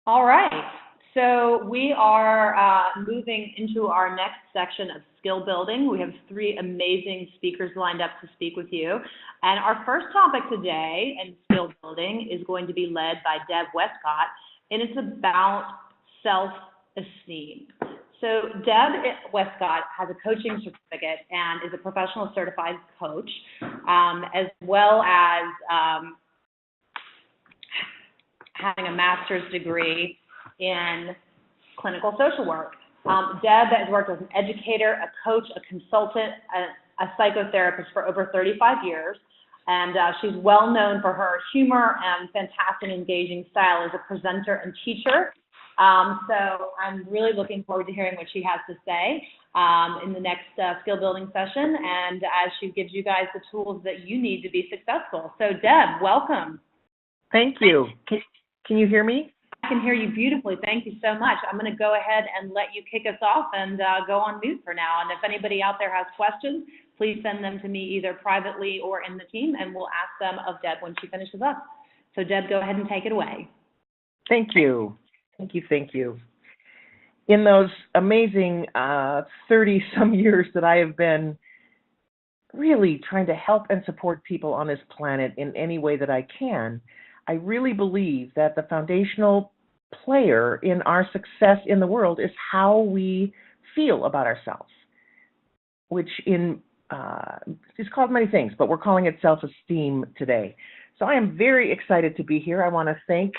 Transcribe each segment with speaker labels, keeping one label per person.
Speaker 1: All right. So we are moving into our next section of skill building. We have three amazing speakers lined up to speak with you. And our first topic today in skill building is going to be led by Deb Westcott, and it's about self-esteem. So Deb Westcott has a coaching certificate and is a professional certified coach, as well as having a master's degree in clinical social work. Deb has worked as an educator, a coach, a consultant, a psychotherapist for over 35 years, and she's well known for her humor and fantastic engaging style as a presenter and teacher. So I'm really looking forward to hearing what she has to say in the next skill building session, and as she gives you guys the tools that you need to be successful. So Deb, welcome.
Speaker 2: Thank you. Can you hear me?
Speaker 1: I can hear you beautifully. Thank you so much. I'm going to go ahead and let you kick us off and go on mute for now. And if anybody out there has questions, please send them to me either privately or in the team, and we'll ask them of Deb when she finishes up. So Deb, go ahead and take it away.
Speaker 2: Thank you. Thank you. Thank you. In those amazing 30-some years that I have been really trying to help and support people on this planet in any way that I can, I really believe that the foundational player in our success in the world is how we feel about ourselves, which is called many things, but we're calling it self-esteem today. So I am very excited to be here. I want to thank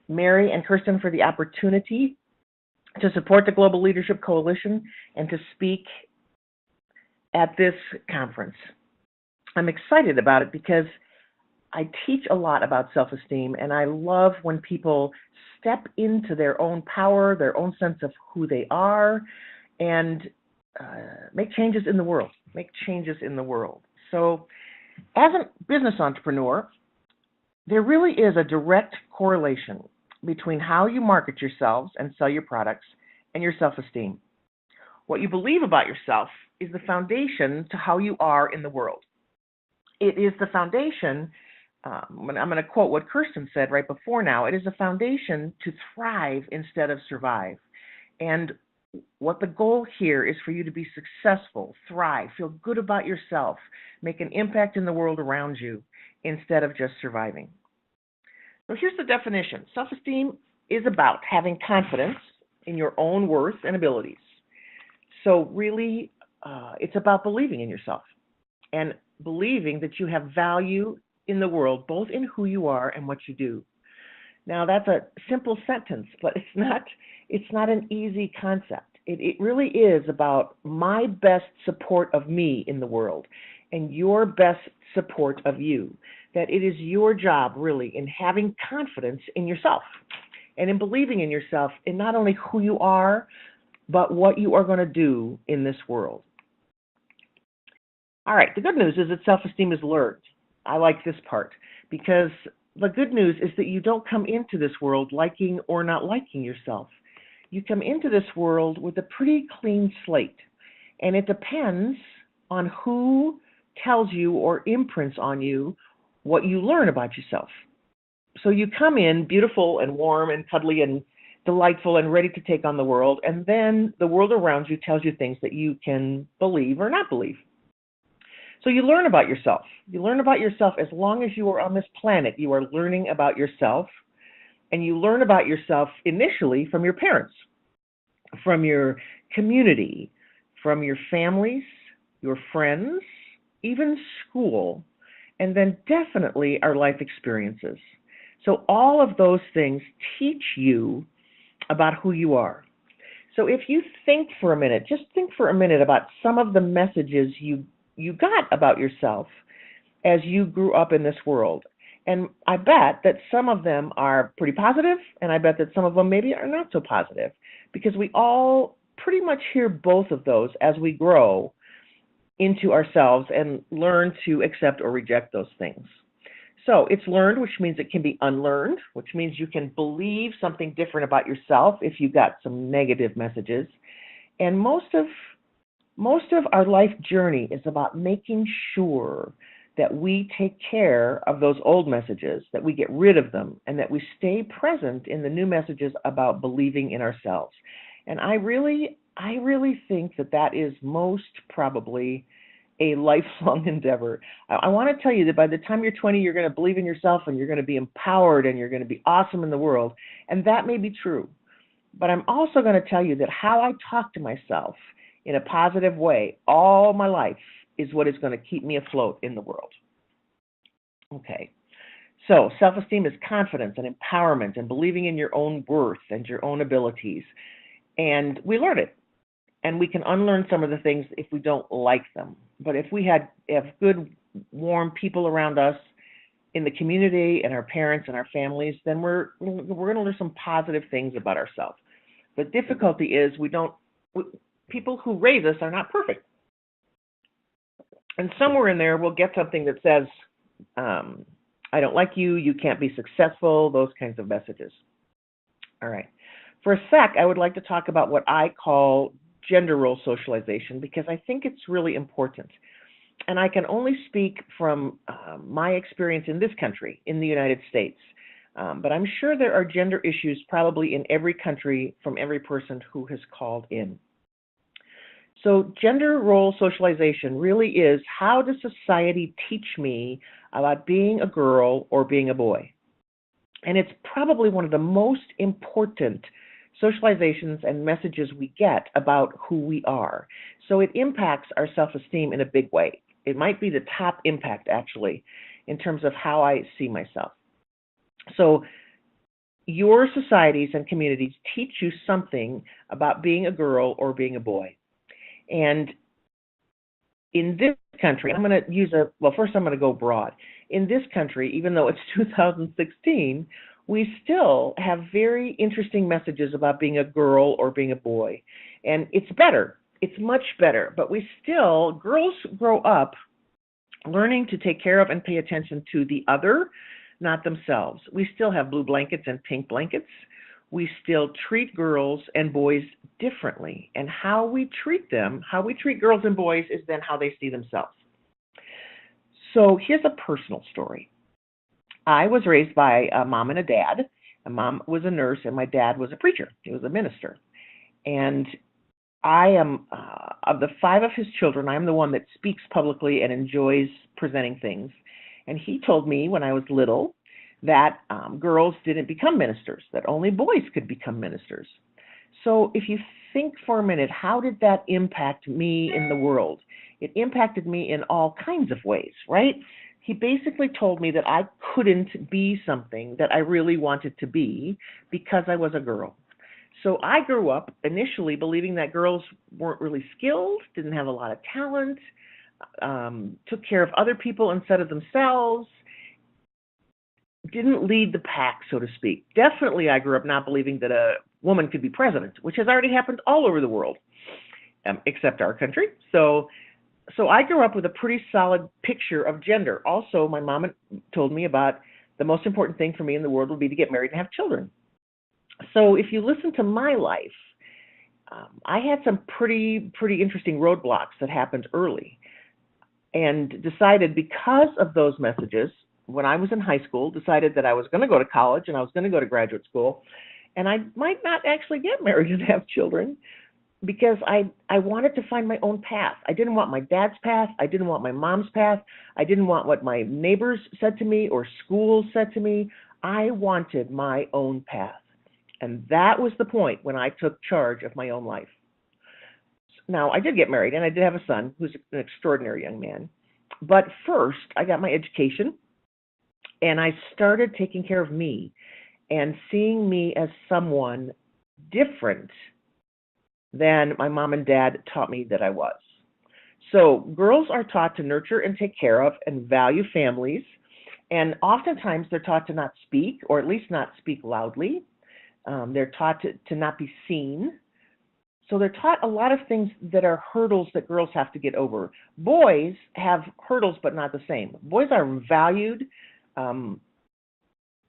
Speaker 2: Mary and Kirsten for the opportunity to support the Global Leadership Coalition and to speak at this conference. I'm excited about it because I teach a lot about self-esteem, and I love when people step into their own power, their own sense of who they are, and make changes in the world, So as a business entrepreneur, there really is a direct correlation between how you market yourselves and sell your products and your self-esteem. What you believe about yourself is the foundation to how you are in the world. It is the foundation. I'm going to quote what Kirsten said right before now. It is a foundation to thrive instead of survive. And what the goal here is for you to be successful, thrive, feel good about yourself, make an impact in the world around you instead of just surviving. So here's the definition. Self-esteem is about having confidence in your own worth and abilities. So really, it's about believing in yourself and believing that you have value in the world, both in who you are and what you do. Now, that's a simple sentence, but it's not an easy concept. It really is about my best support of me in the world and your best support of you, that it is your job, really, in having confidence in yourself and in believing in yourself in not only who you are, but what you are going to do in this world. All right, the good news is that self-esteem is learned. I like this part because the good news is that you don't come into this world liking or not liking yourself. You come into this world with a pretty clean slate, and it depends on who tells you or imprints on you what you learn about yourself. So you come in beautiful and warm and cuddly and delightful and ready to take on the world, and then the world around you tells you things that you can believe or not believe. So you learn about yourself. You learn about yourself as long as you are on this planet. You are learning about yourself, and you learn about yourself initially from your parents, from your community, from your families, your friends, even school, and then definitely our life experiences. So all of those things teach you about who you are. So if you think for a minute, just think for a minute about some of the messages you got about yourself as you grew up in this world. And I bet that some of them are pretty positive, and I bet that some of them maybe are not so positive, because we all pretty much hear both of those as we grow into ourselves and learn to accept or reject those things. So it's learned, which means it can be unlearned, which means you can believe something different about yourself if you got some negative messages. And most of our life journey is about making sure that we take care of those old messages, that we get rid of them, and that we stay present in the new messages about believing in ourselves. And I really think that that is most probably a lifelong endeavor. I want to tell you that by the time you're 20, you're going to believe in yourself and you're going to be empowered and you're going to be awesome in the world. And that may be true. But I'm also going to tell you that how I talk to myself in a positive way all my life is what is going to keep me afloat in the world. Okay. So self-esteem is confidence and empowerment and believing in your own worth and your own abilities. And we learn it. And we can unlearn some of the things if we don't like them. But if we have good, warm people around us in the community and our parents and our families, then we're going to learn some positive things about ourselves. The difficulty is people who raise us are not perfect. And somewhere in there we'll get something that says, I don't like you, you can't be successful, those kinds of messages. All right. For a sec, I would like to talk about what I call gender role socialization, because I think it's really important. And I can only speak from my experience in this country, in the United States. But I'm sure there are gender issues probably in every country from every person who has called in. So gender role socialization really is, how does society teach me about being a girl or being a boy? And it's probably one of the most important socializations and messages we get about who we are. So it impacts our self-esteem in a big way. It might be the top impact, actually, in terms of how I see myself. So your societies and communities teach you something about being a girl or being a boy. And in this country, I'm going to use first I'm going to go broad. In this country, even though it's 2016, we still have very interesting messages about being a girl or being a boy. And it's better. It's much better. But girls grow up learning to take care of and pay attention to the other, not themselves. We still have blue blankets and pink blankets. We still treat girls and boys differently. And how we treat them, how we treat girls and boys, is then how they see themselves. So here's a personal story. I was raised by a mom and a dad. My mom was a nurse and my dad was a preacher. He was a minister. And I am, of the 5 of his children, I'm the one that speaks publicly and enjoys presenting things. And he told me when I was little that girls didn't become ministers, that only boys could become ministers. So if you think for a minute, how did that impact me in the world? It impacted me in all kinds of ways, right? He basically told me that I couldn't be something that I really wanted to be because I was a girl. So I grew up initially believing that girls weren't really skilled, didn't have a lot of talent, took care of other people instead of themselves, didn't lead the pack, so to speak. Definitely I grew up not believing that a woman could be president, which has already happened all over the world, except our country. So I grew up with a pretty solid picture of gender. Also, my mom told me about the most important thing for me in the world would be to get married and have children. So if you listen to my life, I had some pretty interesting roadblocks that happened early, and decided because of those messages, when I was in high school, decided that I was going to go to college and I was going to go to graduate school, and I might not actually get married and have children, because I wanted to find my own path. I didn't want my dad's path. I didn't want my mom's path. I didn't want what my neighbors said to me or schools said to me. I wanted my own path. And that was the point when I took charge of my own life. Now, I did get married, and I did have a son who's an extraordinary young man. But first, I got my education, and I started taking care of me and seeing me as someone different than my mom and dad taught me that I was. So girls are taught to nurture and take care of and value families, and oftentimes they're taught to not speak, or at least not speak loudly. They're taught to not be seen. So they're taught a lot of things that are hurdles that girls have to get over. Boys have hurdles, but not the same. Boys are valued a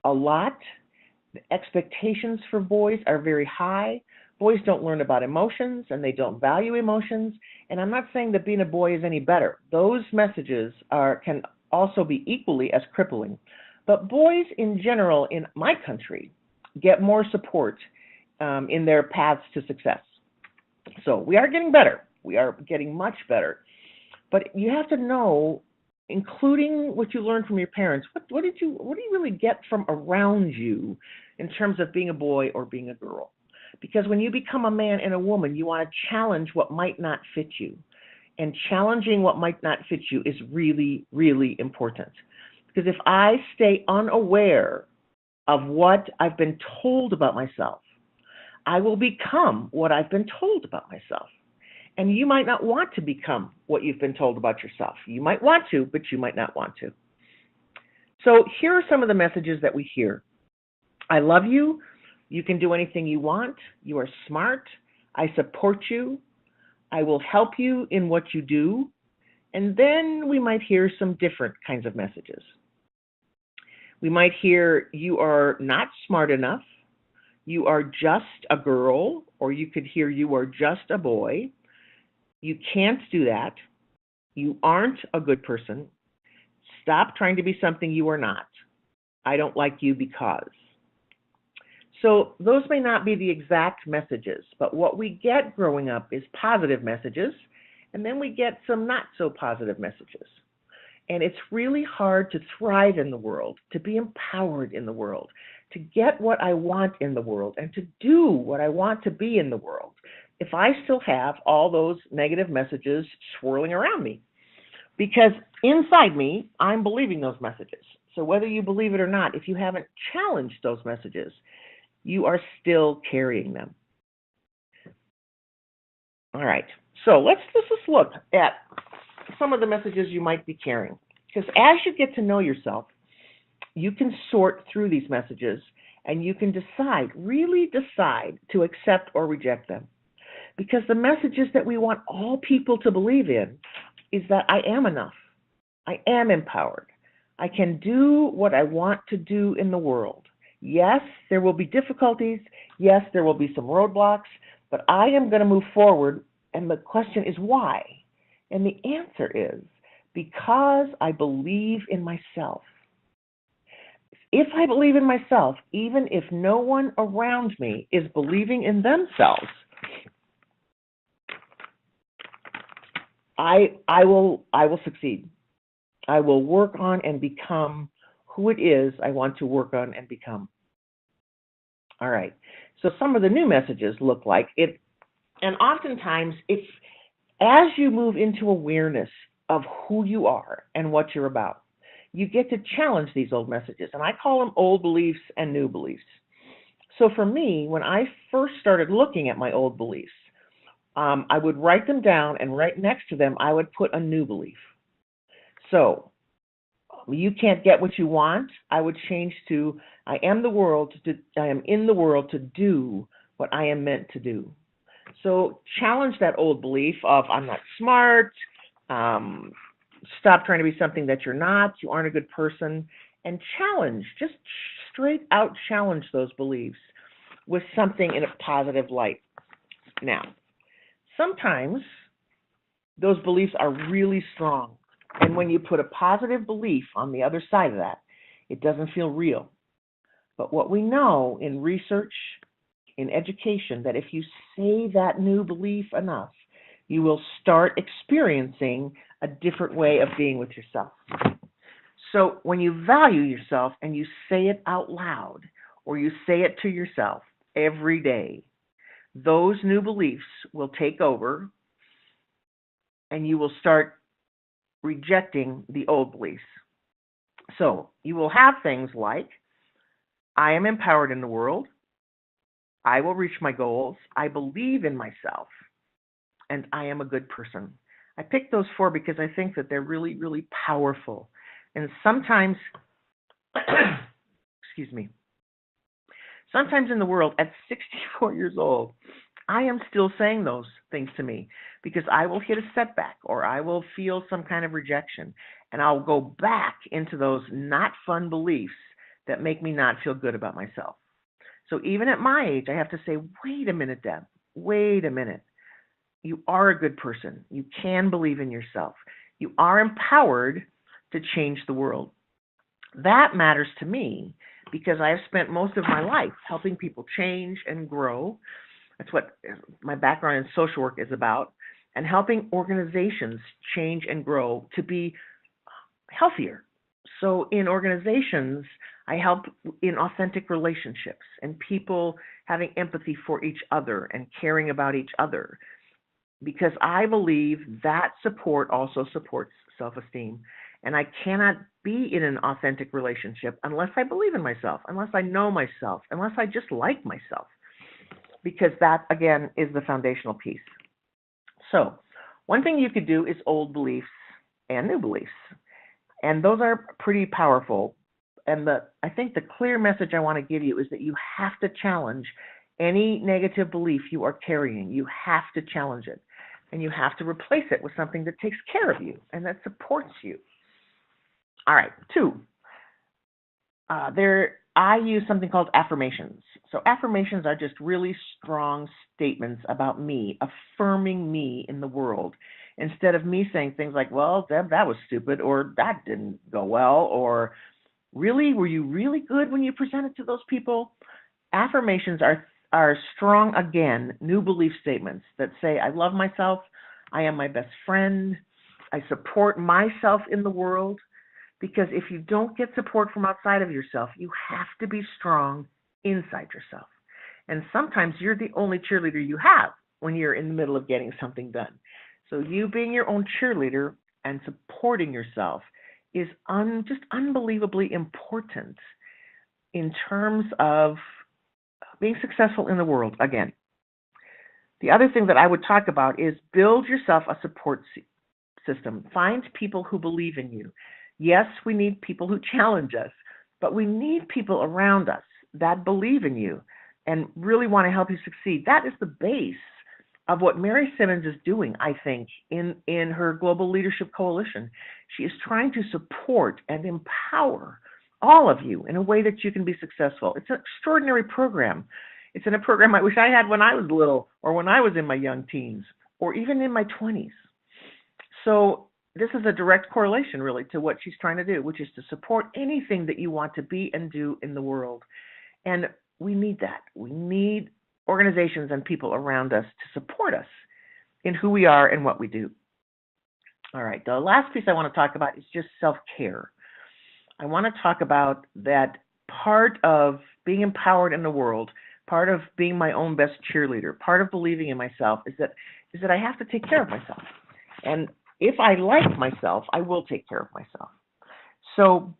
Speaker 2: lot. The expectations for boys are very high. Boys don't learn about emotions, and they don't value emotions. And I'm not saying that being a boy is any better. Those messages can also be equally as crippling. But boys in general in my country get more support in their paths to success. So we are getting better. We are getting much better. But you have to know, including what you learned from your parents, what do you really get from around you in terms of being a boy or being a girl? Because when you become a man and a woman, you want to challenge what might not fit you. And challenging what might not fit you is really, really important. Because if I stay unaware of what I've been told about myself, I will become what I've been told about myself. And you might not want to become what you've been told about yourself. You might want to, but you might not want to. So here are some of the messages that we hear. I love you. You can do anything you want. You are smart. I support you. I will help you in what you do. And then we might hear some different kinds of messages. We might hear, you are not smart enough. You are just a girl. Or you could hear, you are just a boy. You can't do that. You aren't a good person. Stop trying to be something you are not. I don't like you because. So those may not be the exact messages, but what we get growing up is positive messages, and then we get some not so positive messages. And it's really hard to thrive in the world, to be empowered in the world, to get what I want in the world, and to do what I want to be in the world, if I still have all those negative messages swirling around me. Because inside me, I'm believing those messages. So whether you believe it or not, if you haven't challenged those messages, you are still carrying them. All right, so let's just look at some of the messages you might be carrying. Because as you get to know yourself, you can sort through these messages and you can really decide to accept or reject them. Because the messages that we want all people to believe in is that I am enough. I am empowered. I can do what I want to do in the world. Yes, there will be difficulties. Yes, there will be some roadblocks, but I am going to move forward. And the question is why? And the answer is because I believe in myself. If I believe in myself, even if no one around me is believing in themselves, I will succeed. I will work on and become who it is I want to work on and become. All right. So some of the new messages look like it, and oftentimes as you move into awareness of who you are and what you're about, you get to challenge these old messages, and I call them old beliefs and new beliefs. So for me, when I first started looking at my old beliefs, I would write them down, and right next to them, I would put a new belief. So, you can't get what you want. I would change to, I am in the world to do what I am meant to do. So, challenge that old belief of I'm not smart. Stop trying to be something that you're not. You aren't a good person, and challenge, just straight out challenge those beliefs with something in a positive light. Now, sometimes those beliefs are really strong. And when you put a positive belief on the other side of that, it doesn't feel real. But what we know in research, in education, that if you say that new belief enough, you will start experiencing a different way of being with yourself. So when you value yourself and you say it out loud, or you say it to yourself every day, those new beliefs will take over and you will start rejecting the old beliefs. So you will have things like, I am empowered in the world, I will reach my goals, I believe in myself, and I am a good person. I picked those four because I think that they're really, really powerful. And sometimes, sometimes in the world, at 64 years old, I am still saying those things to me because I will hit a setback or I will feel some kind of rejection, and I'll go back into those not fun beliefs that make me not feel good about myself. So even at my age, I have to say, wait a minute, Deb, wait a minute. You are a good person. You can believe in yourself. You are empowered to change the world. That matters to me because I have spent most of my life helping people change and grow. That's what my background in social work is about, and helping organizations change and grow to be healthier. So in organizations, I help in authentic relationships and people having empathy for each other and caring about each other, because I believe that support also supports self-esteem. And I cannot be in an authentic relationship unless I believe in myself, unless I know myself, unless I just like myself, because that, again, is the foundational piece. So one thing you could do is old beliefs and new beliefs. And those are pretty powerful. And I think the clear message I want to give you is that you have to challenge any negative belief you are carrying. You have to challenge it. And you have to replace it with something that takes care of you and that supports you. All right, 2. I use something called affirmations. So affirmations are just really strong statements about me, affirming me in the world, instead of me saying things like, well, Deb, that was stupid, or that didn't go well, or really, were you really good when you presented to those people? Affirmations are strong, again, new belief statements that say, I love myself, I am my best friend, I support myself in the world. Because if you don't get support from outside of yourself, you have to be strong inside yourself. And sometimes you're the only cheerleader you have when you're in the middle of getting something done. So you being your own cheerleader and supporting yourself is just unbelievably important in terms of being successful in the world, again. The other thing that I would talk about is build yourself a support system. Find people who believe in you. Yes, we need people who challenge us, but we need people around us that believe in you and really want to help you succeed. That is the base of what Mary Simmons is doing, I think, in her Global Leadership Coalition. She is trying to support and empower all of you in a way that you can be successful. It's an extraordinary program. It's in a program I wish I had when I was little, or when I was in my young teens, or even in my 20s. So this is a direct correlation, really, to what she's trying to do, which is to support anything that you want to be and do in the world. And we need that. We need organizations and people around us to support us in who we are and what we do. All right, the last piece I want to talk about is just self-care. I want to talk about that part of being empowered in the world, part of being my own best cheerleader, part of believing in myself is that I have to take care of myself. And if I like myself, I will take care of myself. So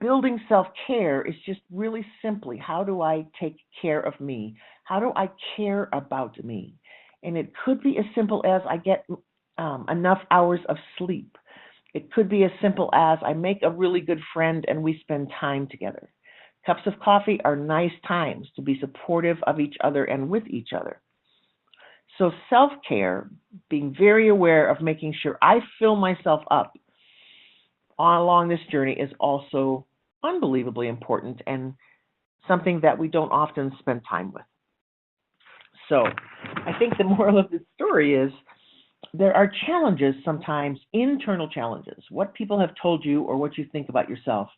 Speaker 2: building self-care is just really simply, how do I take care of me? How do I care about me? And it could be as simple as I get enough hours of sleep. It could be as simple as I make a really good friend and we spend time together. Cups of coffee are nice times to be supportive of each other and with each other. So self-care, being very aware of making sure I fill myself up along this journey, is also unbelievably important and something that we don't often spend time with. So I think the moral of this story is there are challenges sometimes, internal challenges, what people have told you or what you think about yourself,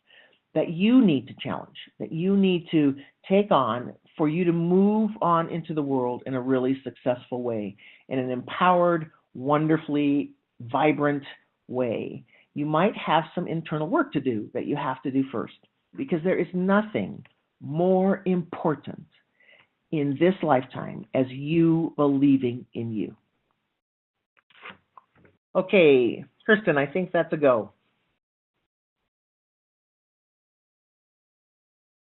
Speaker 2: that you need to challenge, that you need to take on for you to move on into the world in a really successful way, in an empowered, wonderfully vibrant way. You might have some internal work to do that you have to do first, because there is nothing more important in this lifetime as you believing in you. Okay, Kristen, I think that's a go.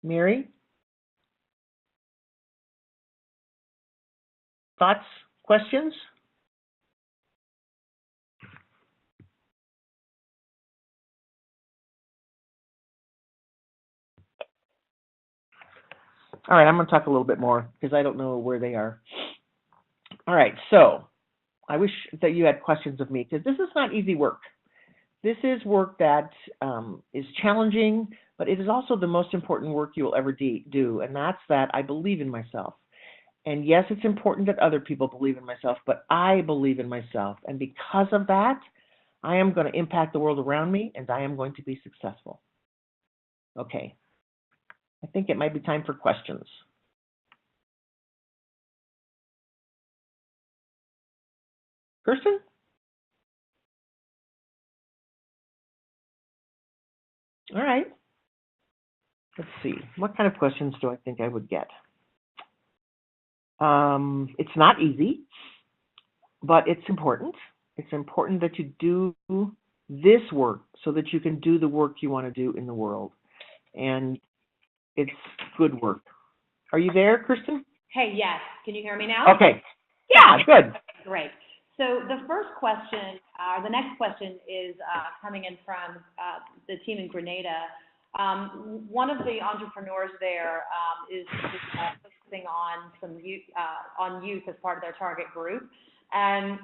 Speaker 2: Mary? Thoughts, questions? All right, I'm going to talk a little bit more because I don't know where they are. All right, so I wish that you had questions of me, because this is not easy work. This is work that is challenging, but it is also the most important work you will ever do, and that's that I believe in myself. And yes, it's important that other people believe in myself, but I believe in myself. And because of that, I am going to impact the world around me, and I am going to be successful. Okay. I think it might be time for questions. Kirsten? All right. Let's see. What kind of questions do I think I would get? It's not easy, but it's important. It's important that you do this work so that you can do the work you want to do in the world. And it's good work. Are you there, Kirsten?
Speaker 1: Hey, yes. Can you hear me now?
Speaker 2: Okay. Yeah, good.
Speaker 1: Great. So the the next question is coming in from the team in Grenada. One of the entrepreneurs there is focusing on some youth, on youth as part of their target group, and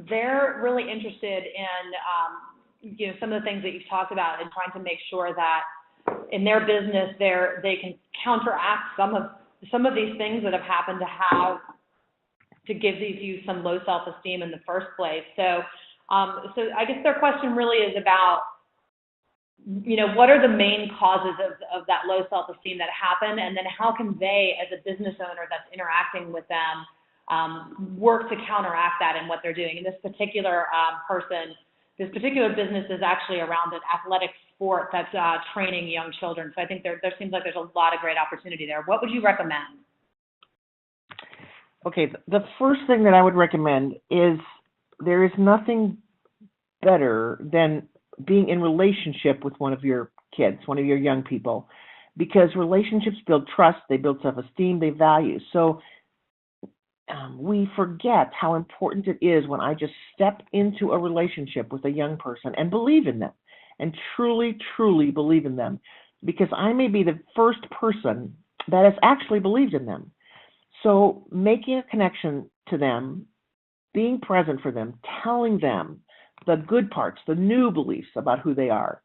Speaker 1: they're really interested in some of the things that you've talked about and trying to make sure that in their business they can counteract some of these things that have happened to give these youth some low self-esteem in the first place. So I guess their question really is about, what are the main causes of that low self-esteem that happen, and then how can they, as a business owner that's interacting with them, work to counteract that in what they're doing. And this particular business is actually around an athletic sport that's training young children. So I think there seems like there's a lot of great opportunity there. What would you recommend?
Speaker 2: Okay, the first thing that I would recommend is there is nothing better than being in relationship with one of your kids, one of your young people, because relationships build trust, they build self-esteem, they value. So we forget how important it is when I just step into a relationship with a young person and believe in them, and truly, truly believe in them, because I may be the first person that has actually believed in them. So making a connection to them, being present for them, telling them the good parts, the new beliefs about who they are,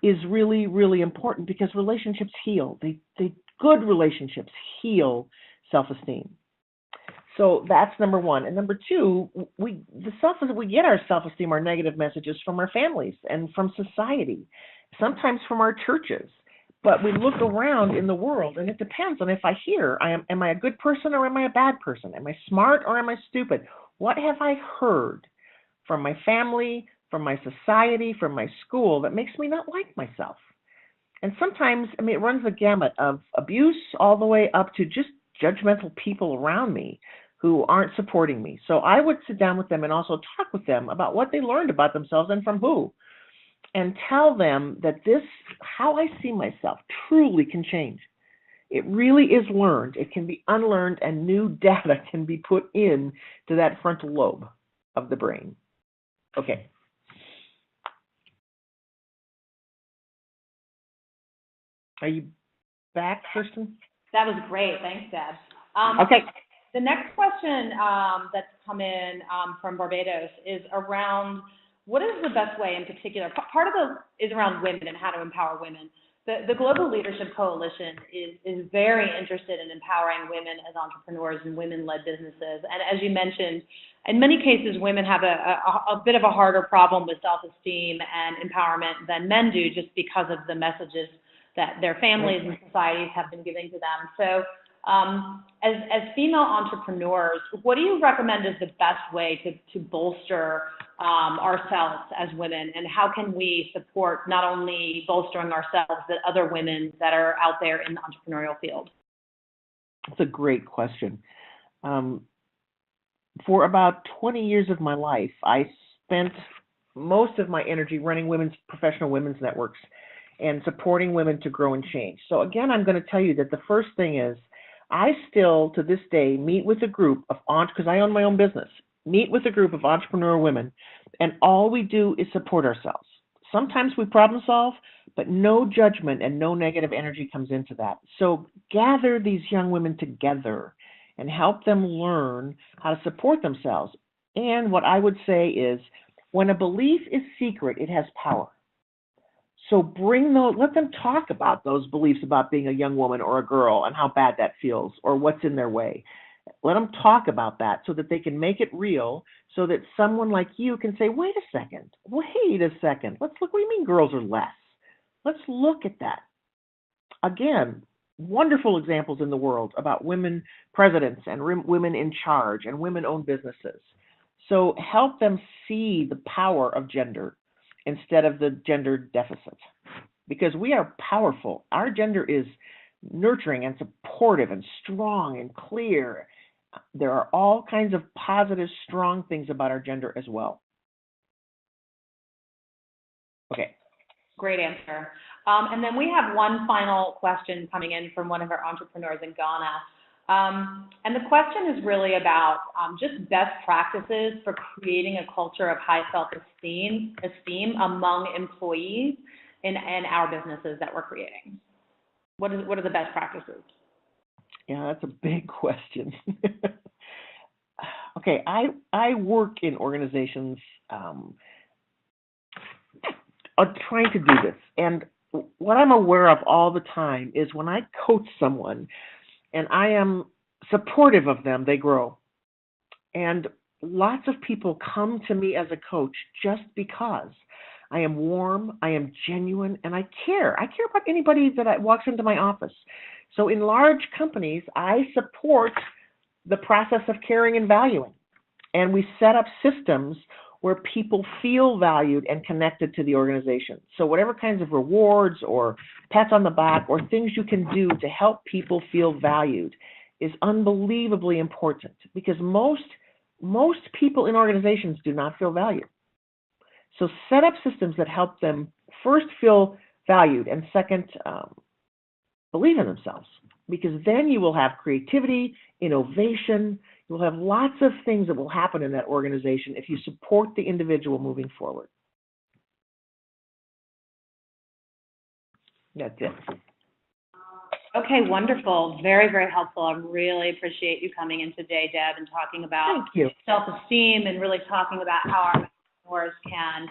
Speaker 2: is really, really important, because relationships heal. Good relationships heal self-esteem. So that's number one. And number two, we get our self-esteem, our negative messages from our families and from society, sometimes from our churches. But we look around in the world, and it depends on if I hear, am I a good person or am I a bad person? Am I smart or am I stupid? What have I heard from my family, from my society, from my school that makes me not like myself? And sometimes, it runs the gamut of abuse all the way up to just judgmental people around me who aren't supporting me. So I would sit down with them and also talk with them about what they learned about themselves and from who, and tell them that how I see myself truly can change. It really is learned. It can be unlearned, and new data can be put in to that frontal lobe of the brain. Okay. Are you back, Kirsten?
Speaker 1: That was great. Thanks, Deb.
Speaker 2: Okay.
Speaker 1: The next question that's come in from Barbados is around what is the best way in particular. Part of it is around women and how to empower women. The Global Leadership Coalition is very interested in empowering women as entrepreneurs and women-led businesses. And as you mentioned, in many cases, women have a bit of a harder problem with self-esteem and empowerment than men do, just because of the messages that their families and societies have been giving to them. So as female entrepreneurs, what do you recommend is the best way to bolster ourselves as women, and how can we support not only bolstering ourselves, but other women that are out there in the entrepreneurial field?
Speaker 2: That's a great question. For about 20 years of my life, I spent most of my energy running professional women's networks and supporting women to grow and change. So again, I'm going to tell you that the first thing is, I still, to this day, meet with a group of, because I own my own business, meet with a group of entrepreneurial women, and all we do is support ourselves. Sometimes we problem solve, but no judgment and no negative energy comes into that. So gather these young women together and help them learn how to support themselves. And what I would say is, when a belief is secret, it has power. So let them talk about those beliefs about being a young woman or a girl and how bad that feels or what's in their way. Let them talk about that so that they can make it real, so that someone like you can say, wait a second, let's look, what do you mean girls are less? Let's look at that. Again, wonderful examples in the world about women presidents and women in charge and women-owned businesses. So help them see the power of gender instead of the gender deficit. Because we are powerful. Our gender is nurturing and supportive and strong and clear. There are all kinds of positive, strong things about our gender as well. Okay.
Speaker 1: Great answer. And then we have one final question coming in from one of our entrepreneurs in Ghana. And the question is really about just best practices for creating a culture of high self-esteem among employees in our businesses that we're creating. What are the best practices?
Speaker 2: Yeah, that's a big question. Okay, I work in organizations trying to do this, and what I'm aware of all the time is when I coach someone and I am supportive of them, they grow. And lots of people come to me as a coach just because I am warm, I am genuine, and I care. I care about anybody that walks into my office. So in large companies, I support the process of caring and valuing. And we set up systems where people feel valued and connected to the organization. So whatever kinds of rewards or pats on the back or things you can do to help people feel valued is unbelievably important, because most people in organizations do not feel valued. So set up systems that help them first feel valued and second, believe in themselves, because then you will have creativity, innovation. You'll have lots of things that will happen in that organization if you support the individual moving forward. That's it.
Speaker 1: Okay, wonderful. Very, very helpful. I really appreciate you coming in today, Deb, and talking about self-esteem and really talking about how our entrepreneurs can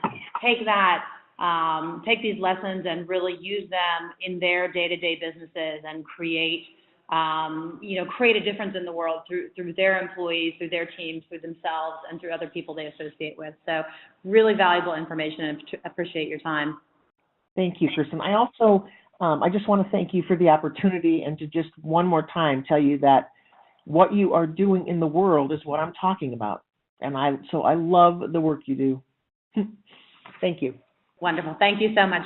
Speaker 1: take these lessons and really use them in their day-to-day businesses and create a difference in the world through their employees, through their teams, through themselves, and through other people they associate with. So really valuable information, and appreciate your time.
Speaker 2: Thank you, Kirsten. I also, I just want to thank you for the opportunity and to just one more time tell you that what you are doing in the world is what I'm talking about. And so I love the work you do. Thank you.
Speaker 1: Wonderful. Thank you so much.